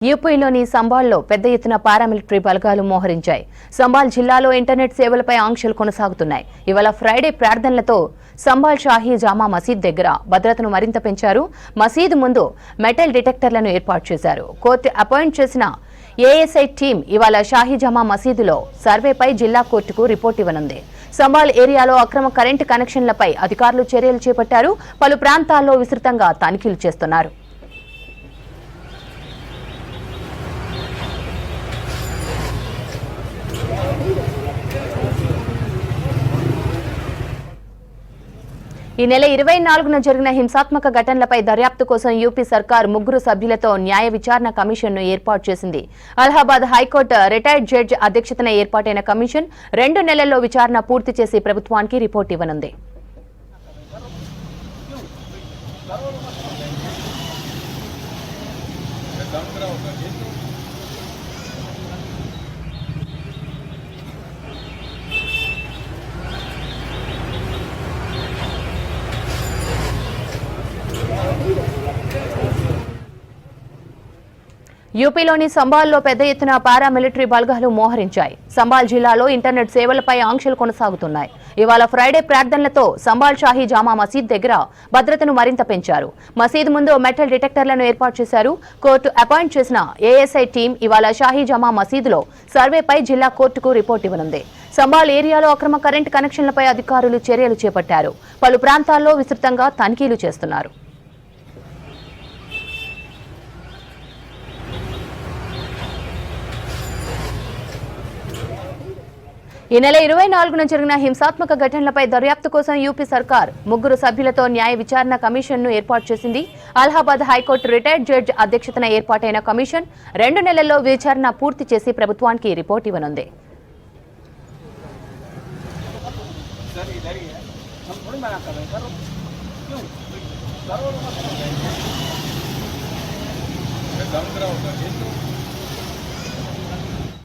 యూపీలోని సంబాల్లో పెద్ద ఎత్తున పారామిలిటరీ బలగాలు మోహరించాయి. సంబాల్ జిల్లాలో ఇంటర్నెట్ సేవలపై ఆంక్షలు కొనసాగుతున్నాయి. ఇవాళ ఫ్రైడే ప్రార్థనలతో సంబాల్ షాహీ జామా మసీద్ దగ్గర భద్రతను మరింత పెంచారు. మసీదు ముందు మెటల్ డిటెక్టర్లను ఏర్పాటు చేశారు. కోర్టు అపాయింట్ చేసిన ఏఎస్ఐ టీం ఇవాళ షాహీ జామా మసీదులో సర్వేపై జిల్లా కోర్టుకు రిపోర్ట్ ఇవ్వనుంది. సంబాల్ ఏరియాలో అక్రమ కరెంటు కనెక్షన్లపై అధికారులు చర్యలు చేపట్టారు. పలు ప్రాంతాల్లో విస్తృతంగా తనిఖీలు చేస్తున్నారు. ఈ నెల 24న జరిగిన హింసాత్మక ఘటనలపై దర్యాప్తు కోసం యూపీ సర్కార్ 3 సభ్యులతో న్యాయ విచారణ కమిషన్ను ఏర్పాటు చేసింది. అలహాబాద్ హైకోర్టు రిటైర్డ్ జడ్జి అధ్యక్షతన ఏర్పాటైన కమిషన్ 2 నెలల్లో విచారణ పూర్తి చేసి ప్రభుత్వానికి రిపోర్ట్ ఇవ్వనుంది. యూపీలోని సంబాల్లో పెద్ద ఎత్తున పారామిలిటరీ బలగాలు మోహరించాయి. సంబాల్ జిల్లాలో ఇంటర్నెట్ సేవలపై ఆంక్షలు కొనసాగుతున్నాయి. ఇవాళ ఫ్రైడే ప్రార్థనలతో సంబాల్ షాహీ జామా మసీద్ దగ్గర భద్రతను మరింత పెంచారు. మసీద్ ముందు మెటల్ డిటెక్టర్లను ఏర్పాటు చేశారు. కోర్టు అపాయింట్ చేసిన ఏఎస్ఐ టీం ఇవాళ షాహీ జామా మసీదులో సర్వేపై జిల్లా కోర్టుకు రిపోర్ట్ ఇవ్వనుంది. సంబాల్ ఏరియాలో అక్రమ కరెంటు కనెక్షన్లపై అధికారులు చర్యలు చేపట్టారు. పలు ప్రాంతాల్లో విస్తృతంగా తనిఖీలు చేస్తున్నారు. ఈ నెల 24న జరిగిన హింసాత్మక ఘటనలపై దర్యాప్తు కోసం యూపీ సర్కార్ 3 సభ్యులతో న్యాయ విచారణ కమిషన్ను ఏర్పాటు చేసింది. అలహాబాద్ హైకోర్టు రిటైర్డ్ జడ్జి అధ్యక్షతన ఏర్పాటైన కమిషన్ 2 నెలల్లో విచారణ పూర్తి చేసి ప్రభుత్వానికి రిపోర్ట్ ఇవ్వనుంది. दम